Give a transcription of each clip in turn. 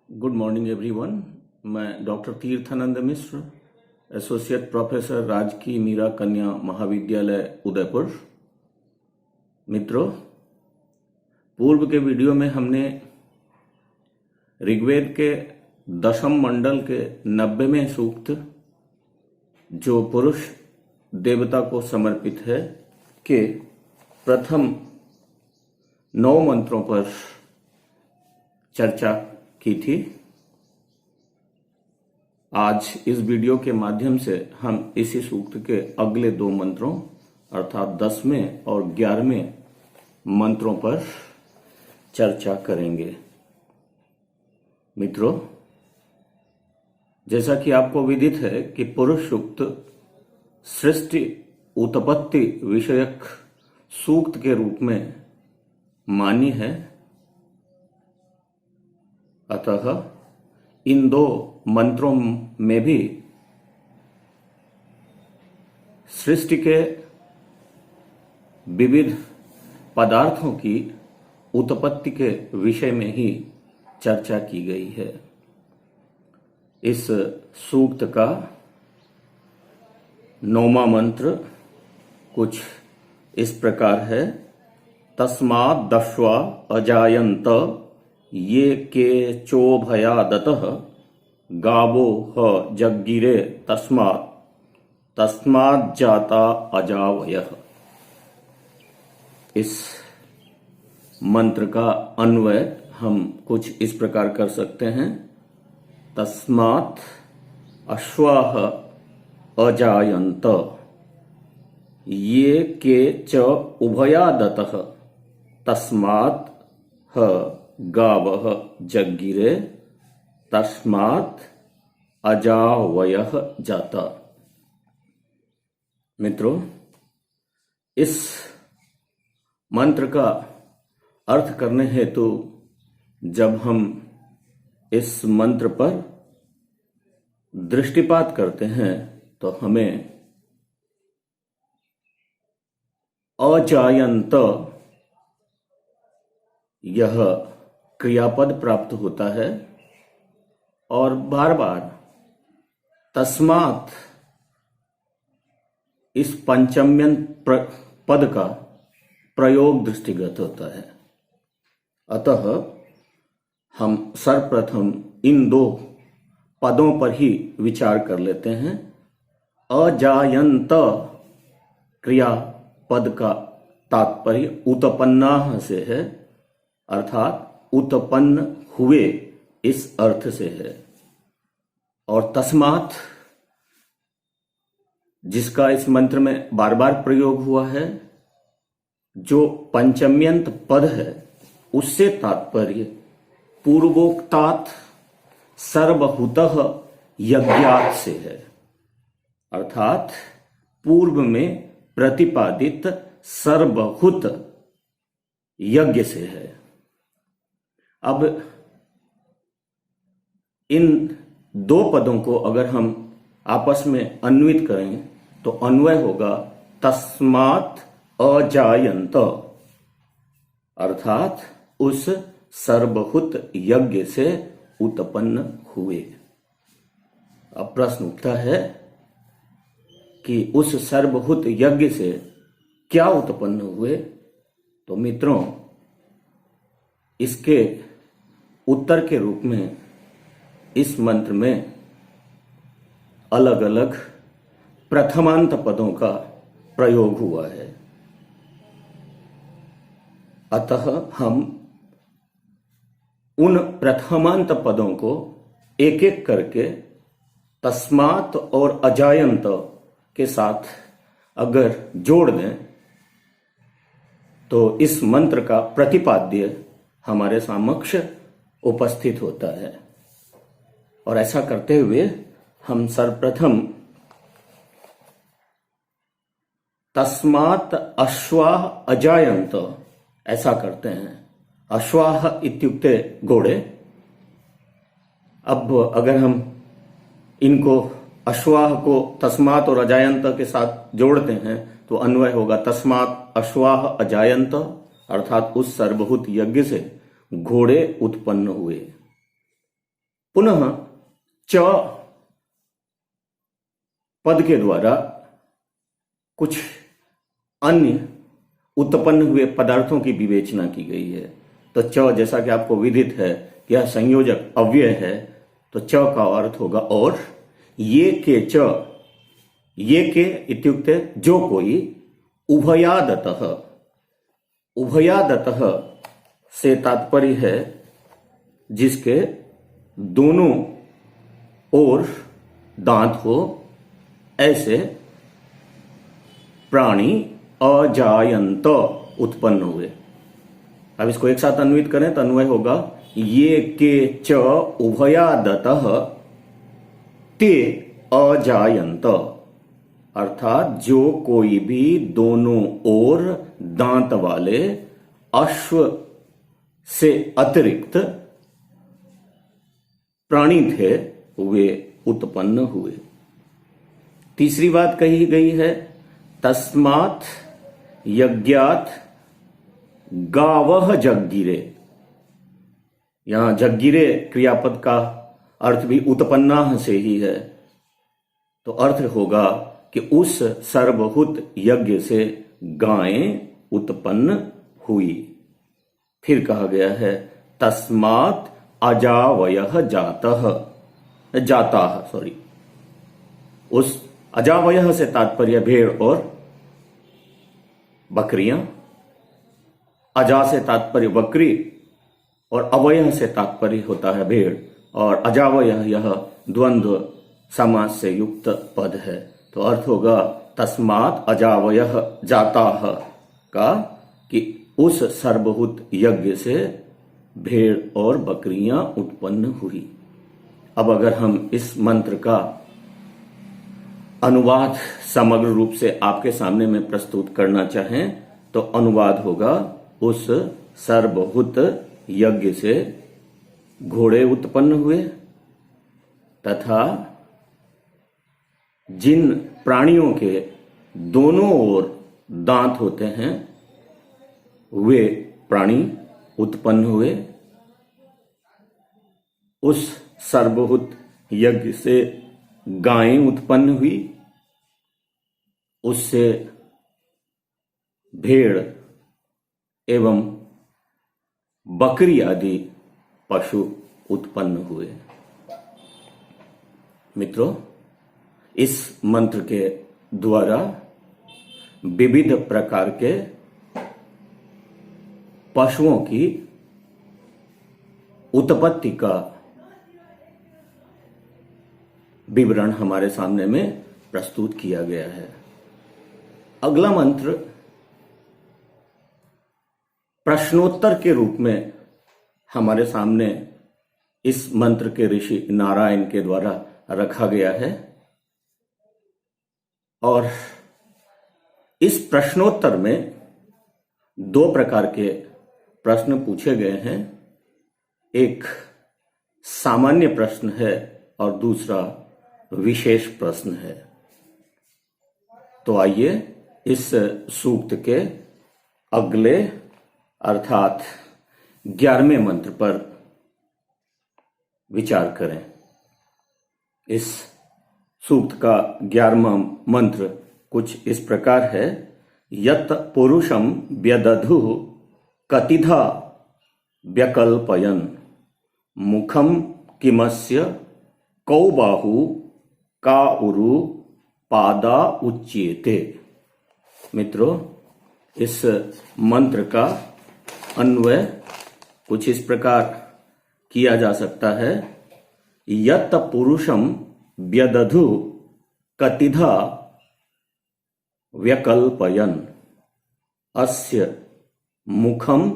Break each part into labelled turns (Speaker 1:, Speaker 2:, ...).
Speaker 1: Good morning everyone. मैं doctor Tirthanand मिश्र, associate professor राजकीय मीरा कन्या महाविद्यालय उदयपुर। मित्रों, पूर्व के वीडियो में हमने ऋग्वेद के दशम मंडल के 90वें सूक्त, जो पुरुष देवता को समर्पित है, के प्रथम 9 मंत्रों पर चर्चा की थी। आज इस वीडियो के माध्यम से हम इसी सूक्त के अगले 2 मंत्रों अर्थात 10वें और 11वें मंत्रों पर चर्चा करेंगे। मित्रों, जैसा कि आपको विदित है कि पुरुष सूक्त सृष्टि उत्पत्ति विषयक सूक्त के रूप में मान्य है। अतः इन 2 मंत्रों में भी सृष्टि के विविध पदार्थों की उत्पत्ति के विषय में ही चर्चा की गई है। इस सूक्त का 9वां मंत्र कुछ इस प्रकार है। तस्माद् दश्वा अजायन्त ये के चोभयादतः गावो ह जग्गिरे तस्मात् जाता अजावयः। इस मंत्र का अन्वय हम कुछ इस प्रकार कर सकते हैं। तस्मात् अश्वाः अजायन्त ये के च उभयादतः तस्मात् ह गावः जग्गिरे तस्मात् अजावयः जाता। मित्रों, इस मंत्र का अर्थ करने हेतु जब हम इस मंत्र पर दृष्टिपात करते हैं तो हमें अजायन्त यह क्रियापद प्राप्त होता है और बार बार तस्मात् इस पंचम्यंत पद का प्रयोग दृष्टिगत होता है। अतः हम सर्वप्रथम इन 2 पदों पर ही विचार कर लेते हैं। अजायन्त क्रिया पद का तात्पर्य उत्पन्नाः से है, अर्थात उत्पन्न हुए इस अर्थ से है। और तस्मात् जिसका इस मंत्र में बार बार प्रयोग हुआ है, जो पंचम्यंत पद है, उससे तात्पर्य पूर्वोक्तात् सर्वहुतः यज्ञात् से है, अर्थात पूर्व में प्रतिपादित सर्वहुत यज्ञ से है। अब इन 2 पदों को अगर हम आपस में अन्वित करें तो अन्वय होगा तस्मात् अजायन्त, अर्थात उस सर्वहुत यज्ञ से उत्पन्न हुए। अब प्रश्न उठता है कि उस सर्वहुत यज्ञ से क्या उत्पन्न हुए। तो मित्रों, इसके उत्तर के रूप में इस मंत्र में अलग अलग प्रथमांत पदों का प्रयोग हुआ है। अतः हम उन प्रथमांत पदों को एक एक करके तस्मात् और अजायन्त के साथ अगर जोड़ दें तो इस मंत्र का प्रतिपाद्य हमारे समक्ष उपस्थित होता है। और ऐसा करते हुए हम सर्वप्रथम तस्मात् अश्वाः अजायन्त ऐसा करते हैं। अश्वाः इत्युक्ते घोड़े। अब अगर हम इनको अश्वाः को तस्मात् और अजायन्त के साथ जोड़ते हैं तो अन्वय होगा तस्मात् अश्वाः अजायन्त, अर्थात उस सर्वभूत यज्ञ से घोड़े उत्पन्न हुए। पुनः च पद के द्वारा कुछ अन्य उत्पन्न हुए पदार्थों की विवेचना की गई है। तो च, जैसा कि आपको विदित है कि यह संयोजक अव्यय है, तो च का अर्थ होगा और। ये के च, ये के इत्युक्ते जो कोई, उभयादतः, उभयादतः से तात्पर्य है जिसके दोनों ओर दांत हो, ऐसे प्राणी अजायंत उत्पन्न हुए। अब इसको एक साथ अन्वित करें तो अन्वय होगा ये के च उभयादतः ते अजायंत, अर्थात जो कोई भी दोनों ओर दांत वाले अश्व से अतिरिक्त प्राणी थे वे उत्पन्न हुए। तीसरी बात कही गई है तस्मात् यज्ञात गावः जगगिरे। यहां जगगिरे क्रियापद का अर्थ भी उत्पन्नाः से ही है, तो अर्थ होगा कि उस सर्वभूत यज्ञ से गायें उत्पन्न हुई। फिर कहा गया है तस्मात् अजावयः जाताः, उस अजावयः से तात्पर्य भेड़ और बकरियां, अजा से तात्पर्य बकरी और अवयः से तात्पर्य होता है भेड़, और अजावयः यह द्वंद्व समास से युक्त पद है। तो अर्थ होगा तस्मात् अजावयः जाताः का कि उस सर्वभूत यज्ञ से भेड़ और बकरियां उत्पन्न हुई। अब अगर हम इस मंत्र का अनुवाद समग्र रूप से आपके सामने में प्रस्तुत करना चाहें तो अनुवाद होगा उस सर्वभूत यज्ञ से घोड़े उत्पन्न हुए तथा जिन प्राणियों के दोनों ओर दांत होते हैं वे प्राणी उत्पन्न हुए। उस सर्वभूत यज्ञ से गायें उत्पन्न हुई, उससे भेड़ एवं बकरी आदि पशु उत्पन्न हुए। मित्रों, इस मंत्र के द्वारा विविध प्रकार के पशुओं की उत्पत्ति का विवरण हमारे सामने में प्रस्तुत किया गया है। अगला मंत्र प्रश्नोत्तर के रूप में हमारे सामने इस मंत्र के ऋषि नारायण के द्वारा रखा गया है और इस प्रश्नोत्तर में दो प्रकार के प्रश्न पूछे गए हैं। एक सामान्य प्रश्न है और दूसरा विशेष प्रश्न है। तो आइए इस सूक्त के अगले अर्थात 11वें मंत्र पर विचार करें। इस सूक्त का 11वां मंत्र कुछ इस प्रकार है। यत् पुरुषम व्यदधु कतिधा व्यकल्पयन् मुखम किमस्य कौ बाहु का उरु पादा उच्येते। मित्रों, इस मंत्र का अन्वय कुछ इस प्रकार किया जा सकता है। यत् पुरुषम व्यदधु कतिधा व्यकल्पयन् अस्य मुखम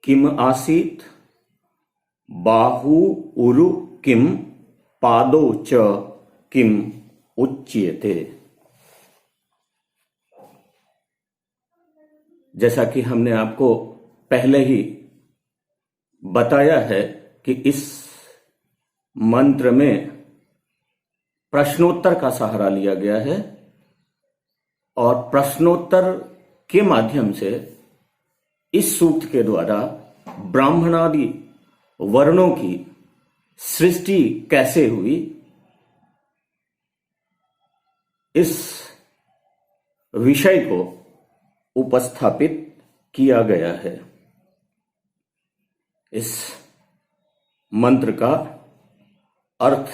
Speaker 1: किम आसीत् बाहु उरु किम पादौ च किम उच्यते। जैसा कि हमने आपको पहले ही बताया है कि इस मंत्र में प्रश्नोत्तर का सहारा लिया गया है और प्रश्नोत्तर के माध्यम से इस सूक्त के द्वारा ब्राह्मणादि वर्णों की सृष्टि कैसे हुई, इस विषय को उपस्थापित किया गया है। इस मंत्र का अर्थ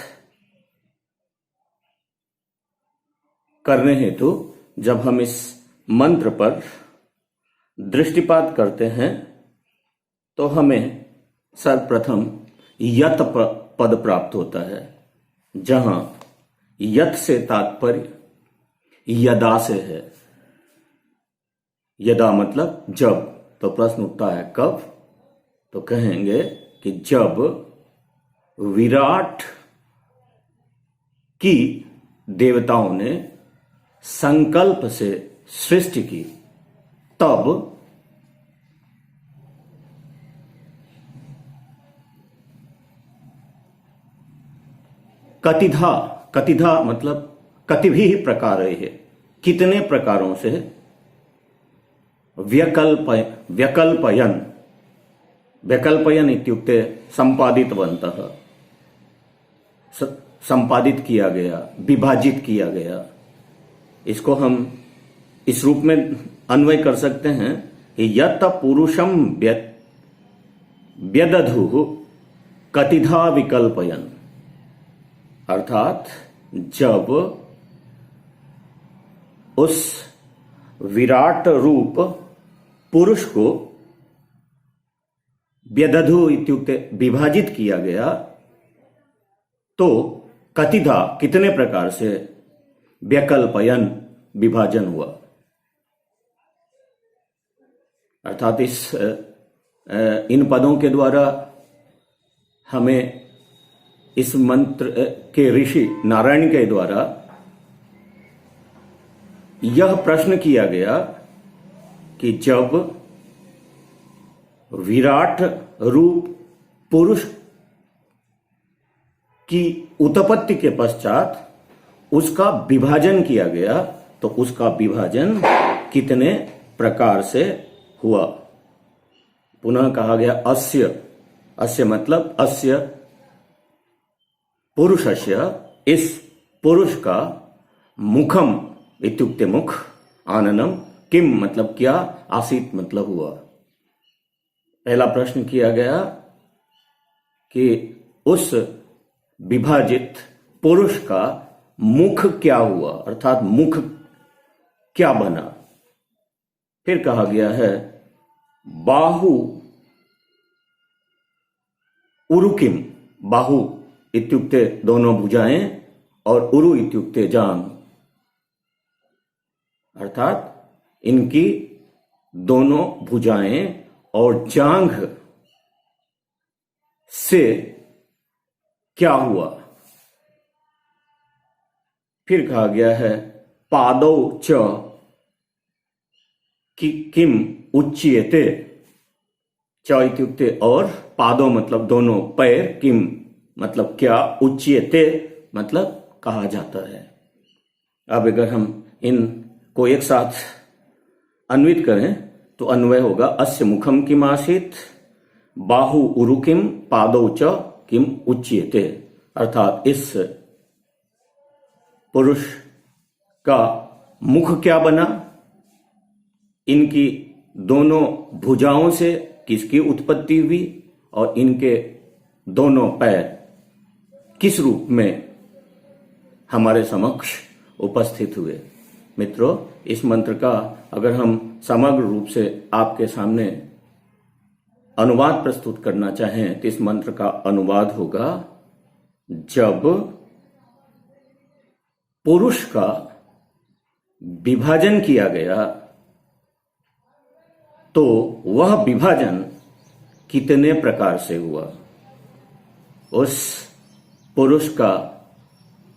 Speaker 1: करने हेतु जब हम इस मंत्र पर दृष्टिपात करते हैं तो हमें सर्वप्रथम यत पद प्राप्त होता है, जहां यत से तात्पर्य यदा से है। यदा मतलब जब, तो प्रश्न उठता है कब, तो कहेंगे कि जब विराट की देवताओं ने संकल्प से सृष्टि की, तब कतिधा मतलब कतिभी प्रकार है, कितने प्रकारों से व्यकल्पयन इत्युक्ते संपादितवन्तः, संपादित किया गया, विभाजित किया गया। इसको हम इस रूप में अन्वय कर सकते हैं कि यत पुरुषम व्यदधु कतिधा विकल्पयन, अर्थात जब उस विराट रूप पुरुष को व्यदधु इत्युक्ते विभाजित किया गया, तो कतिधा कितने प्रकार से व्यकल्पयन विभाजन हुआ। अर्थात इन पदों के द्वारा हमें इस मंत्र के ऋषि नारायण के द्वारा यह प्रश्न किया गया कि जब विराट रूप पुरुष की उत्पत्ति के पश्चात उसका विभाजन किया गया, तो उसका विभाजन कितने प्रकार से हुआ। पुनः कहा गया अस्य मतलब अस्य पुरुषस्य, इस पुरुष का मुखम इत्युक्ते मुख, आननम किम मतलब क्या, आसीत मतलब हुआ। पहला प्रश्न किया गया कि उस विभाजित पुरुष का मुख क्या हुआ, अर्थात मुख क्या बना। फिर कहा गया है बाहु उरुकिम, बाहु इत्युक्ते दोनों भुजाएं और उरु इत्युक्ते जांघ, अर्थात इनकी दोनों भुजाएं और जांघ से क्या हुआ। फिर कहा गया है पादौ च किम उच्यते, च इत्युक्ते और, पादों मतलब दोनों पैर, किम मतलब क्या, उच्यते मतलब कहा जाता है। अब अगर हम इन को एक साथ अन्वित करें तो अन्वय होगा अस्य मुखम किम आसीत, बाहु उरु किम, पादौ च किम उच्यते, अर्थात इस पुरुष का मुख क्या बना, इनकी दोनों भुजाओं से किसकी उत्पत्ति हुई, और इनके दोनों पैर किस रूप में हमारे समक्ष उपस्थित हुए। मित्रों, इस मंत्र का अगर हम समग्र रूप से आपके सामने अनुवाद प्रस्तुत करना चाहें तो इस मंत्र का अनुवाद होगा जब पुरुष का विभाजन किया गया तो वह विभाजन कितने प्रकार से हुआ। उस पुरुष का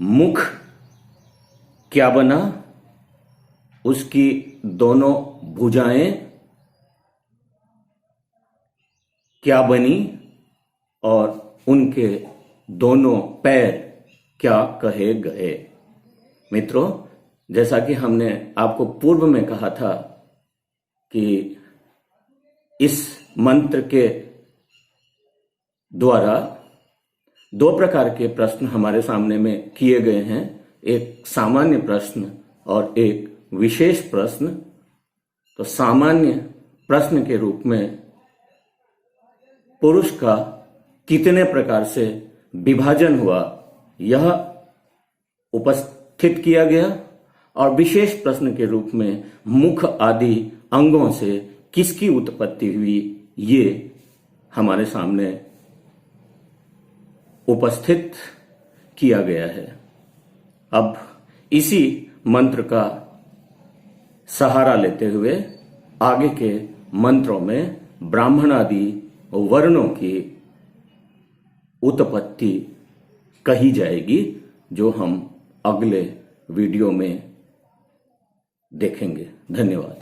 Speaker 1: मुख क्या बना, उसकी दोनों भुजाएं क्या बनी, और उनके दोनों पैर क्या कहे गए। मित्रों, जैसा कि हमने आपको पूर्व में कहा था कि इस मंत्र के द्वारा दो प्रकार के प्रश्न हमारे सामने में किए गए हैं, एक सामान्य प्रश्न और एक विशेष प्रश्न। तो सामान्य प्रश्न के रूप में पुरुष का कितने प्रकार से विभाजन हुआ यह उपस्थित किया गया, और विशेष प्रश्न के रूप में मुख आदि अंगों से किसकी उत्पत्ति हुई ये हमारे सामने उपस्थित किया गया है। अब इसी मंत्र का सहारा लेते हुए आगे के मंत्रों में ब्राह्मण आदि वर्णों की उत्पत्ति कही जाएगी, जो हम अगले वीडियो में देखेंगे। धन्यवाद।